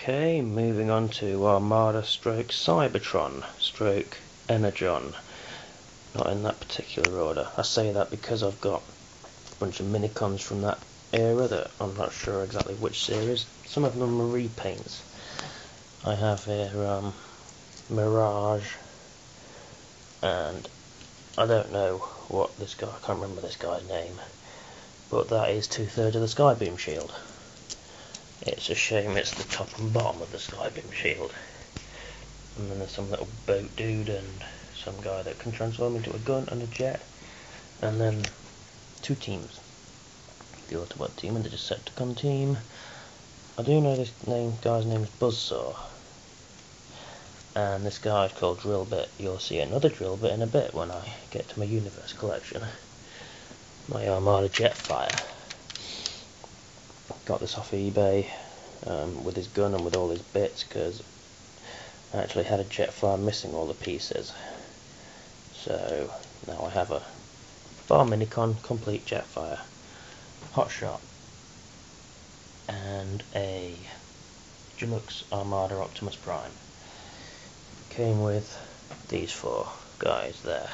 Okay, moving on to Armada stroke Cybertron stroke Energon. Not in that particular order. I say that because I've got a bunch of minicons from that era that I'm not sure exactly which series. Some of them are repaints. I have here Mirage, and I don't know what this guy, I can't remember this guy's name, but that is 2/3 of the Skybeam shield. It's a shame it's the top and bottom of the Skybeam shield. And then there's some little boat dude and some guy that can transform into a gun and a jet. And then two teams. The Autobot team and the Decepticon team. I do know this guy's name is Buzzsaw. And this guy is called Drillbit. You'll see another Drillbit in a bit when I get to my Universe collection. My Armada Jetfire. Got this off eBay with his gun and with all his bits, because I actually had a Jetfire missing all the pieces. So now I have a Bar Minicon complete Jetfire, Hotshot, and a Deluxe Armada Optimus Prime. Came with these four guys there.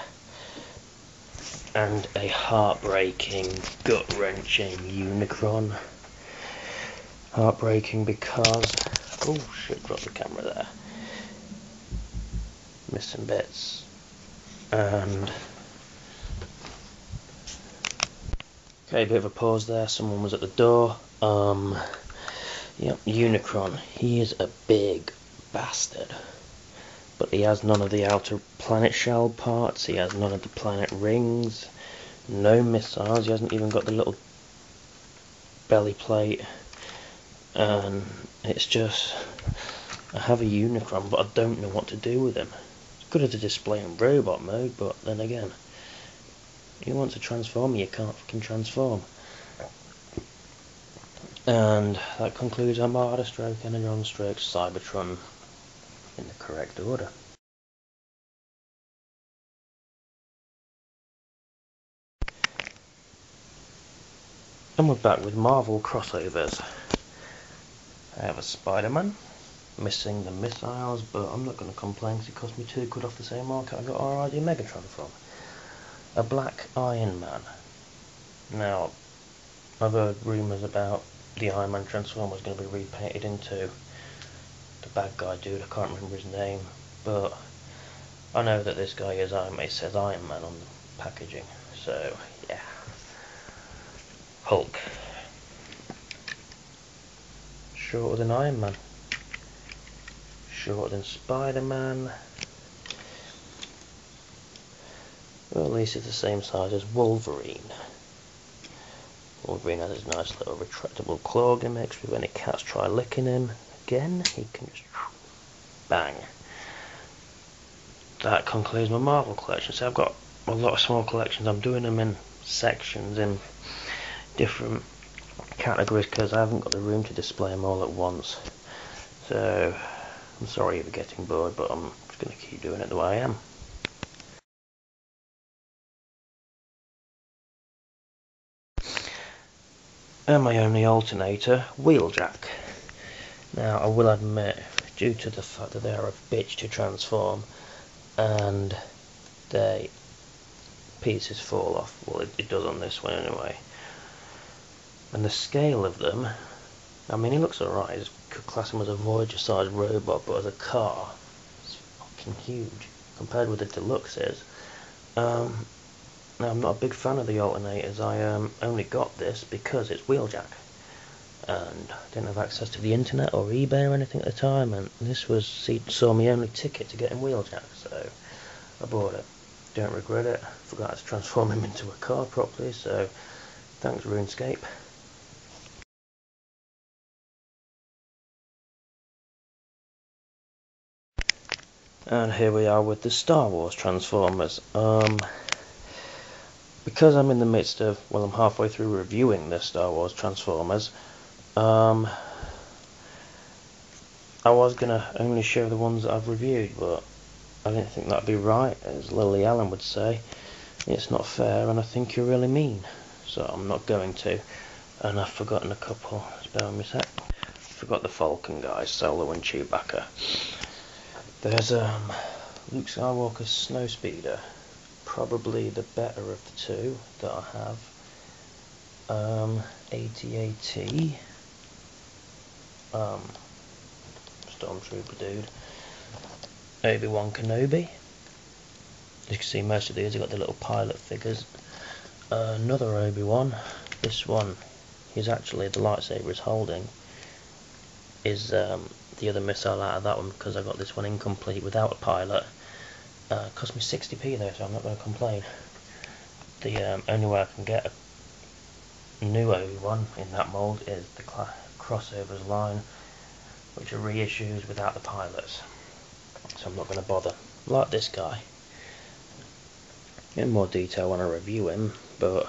And a heartbreaking, gut-wrenching Unicron. Heartbreaking because, oh shit, dropped the camera there. Missing bits. And okay, a bit of a pause there, someone was at the door. Yep, Unicron, he is a big bastard. But he has none of the outer planet shell parts, he has none of the planet rings, no missiles, he hasn't even got the little belly plate. And it's just, I have a Unicron, but I don't know what to do with him. It's good as a display in robot mode, but then again, you want to transform, you can't fucking transform. And that concludes Armada stroke Energon stroke Cybertron in the correct order. And we're back with Marvel crossovers. I have a Spider-Man, missing the missiles, but I'm not going to complain because it cost me £2 off the same market I got RID Megatron from. A Black Iron Man. Now, I've heard rumours about the Iron Man Transformer was going to be repainted into the bad guy dude, I can't remember his name, but I know that this guy is Iron Man, it says Iron Man on the packaging, so yeah. Hulk. Shorter than Iron Man. Shorter than Spider-Man. Well, at least it's the same size as Wolverine. Wolverine has his nice little retractable claw gimmicks. If any cats try licking him again, he can just bang. That concludes my Marvel collection. So I've got a lot of small collections. I'm doing them in sections, in different categories, because I haven't got the room to display them all at once. So I'm sorry if you're getting bored, but I'm just going to keep doing it the way I am. And my only alternator, Wheeljack. Now I will admit, due to the fact that they are a bitch to transform and they pieces fall off, well it does on this one anyway, and the scale of them, I mean he looks alright, you could class him as a Voyager sized robot, but as a car it's fucking huge compared with the Deluxes. Now I'm not a big fan of the alternators. I only got this because it's Wheeljack, and I didn't have access to the internet or eBay or anything at the time, and this saw me only ticket to getting Wheeljack, so I bought it. Don't regret it. Forgot to transform him into a car properly, so thanks RuneScape. And here we are with the Star Wars Transformers. Because I'm in the midst of, well, I'm halfway through reviewing the Star Wars Transformers, I was going to only show the ones that I've reviewed, but I didn't think that'd be right. As Lily Allen would say, it's not fair and I think you're really mean. So I'm not going to. And I've forgotten a couple, just bear with me a sec. forgot the Falcon guys, Solo and Chewbacca. There's Luke Skywalker's Snowspeeder, probably the better of the two that I have. AT-AT, Stormtrooper dude, Obi-Wan Kenobi. As you can see, most of these have got the little pilot figures. Another Obi-Wan. This one, he's actually, the lightsaber is holding, is the other missile out of that one, because I got this one incomplete without a pilot. Cost me 60p though, so I'm not going to complain. The only way I can get a new Obi-Wan in that mould is the crossovers line, which are reissues without the pilots, so I'm not going to bother. Like this guy, in more detail when I review him, but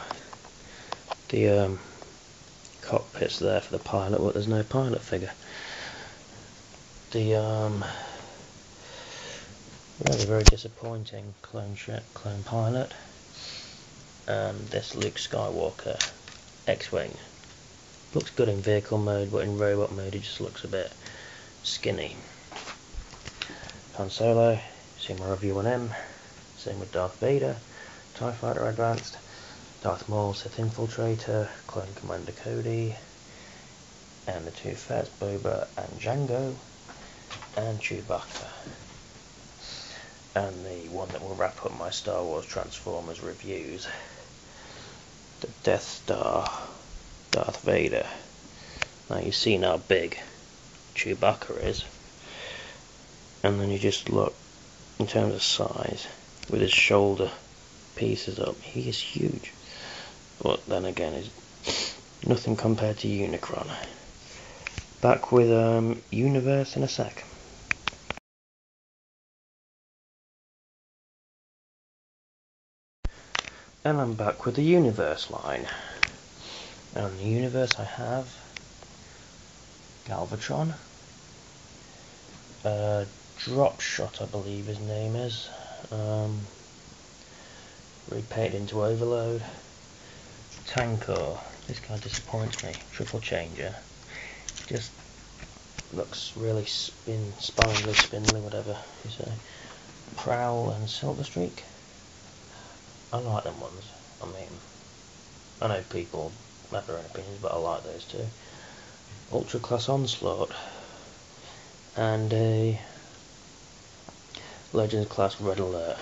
the cockpit's there for the pilot, but there's no pilot figure. The really very disappointing clone pilot, and this Luke Skywalker X-Wing. Looks good in vehicle mode, but in robot mode it just looks a bit skinny. Han Solo, seen my review on him. Same with Darth Vader, TIE Fighter Advanced, Darth Maul, Sith Infiltrator, Clone Commander Cody, and the two Fets, Boba and Jango, and Chewbacca. And the one that will wrap up my Star Wars Transformers reviews, the Death Star Darth Vader. Now you've seen how big Chewbacca is, and then you just look in terms of size, with his shoulder pieces up, he is huge. But then again, it's nothing compared to Unicron. Back with Universe in a sec. And I'm back with the Universe line. And the Universe I have Galvatron, Drop Shot I believe his name is, repainted into Overload, Tankor, this guy disappoints me, Triple Changer, just looks really spindly, whatever you say. Prowl and Silver Streak, I like them ones. I mean, I know people have their own opinions, but I like those two. Ultra Class Onslaught, and a Legends Class Red Alert.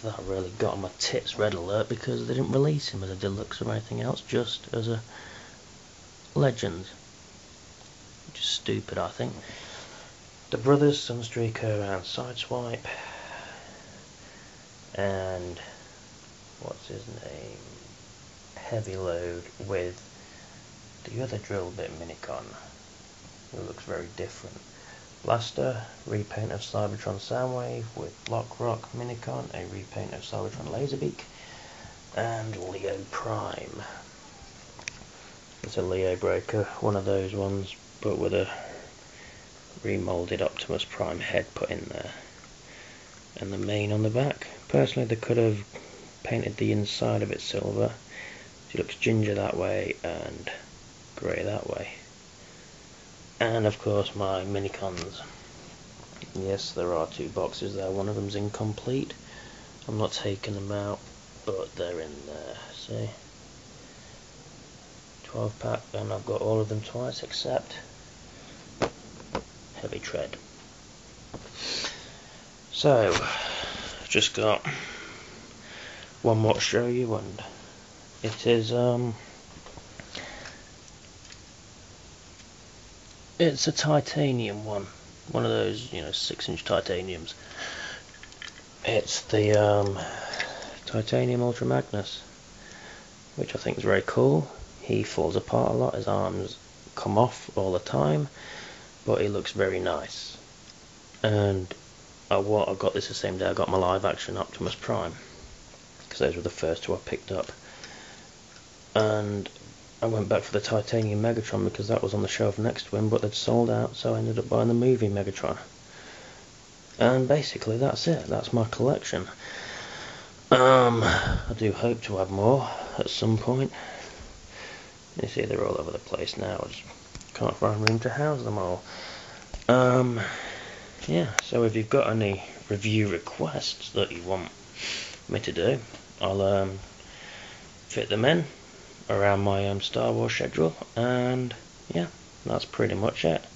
That really got on my tits, Red Alert, because they didn't release him as a deluxe or anything else, just as a Legends. Which is stupid, I think. The Brothers, Sunstreaker and Sideswipe, and what's his name, Heavy Load, with the other drill bit Minicon, who looks very different. Blaster, repaint of Cybertron Soundwave with Lockrock Minicon, a repaint of Cybertron Laserbeak, and Leo Prime. It's a Leo Breaker, one of those ones, but with a remoulded Optimus Prime head put in there, and the mane on the back. Personally, they could have painted the inside of it silver. She looks ginger that way and grey that way. And of course my Minicons. Yes, there are two boxes there, one of them's incomplete. I'm not taking them out, but they're in there, see? 12 pack, and I've got all of them twice except Heavy Tread. So, I've just got one more to show you, and it is it's a titanium one of those, 6-inch titaniums. It's the Titanium Ultra Magnus, which I think is very cool. He falls apart a lot, his arms come off all the time, but he looks very nice. And I got this the same day I got my live action Optimus Prime, because those were the first two I picked up. And I went back for the Titanium Megatron because that was on the shelf next to him, but they'd sold out, so I ended up buying the movie Megatron. And basically that's it, that's my collection. I do hope to have more at some point. You see they're all over the place now, I just can't find room to house them all. Yeah, so if you've got any review requests that you want me to do, I'll fit them in around my Star Wars schedule, and yeah, that's pretty much it.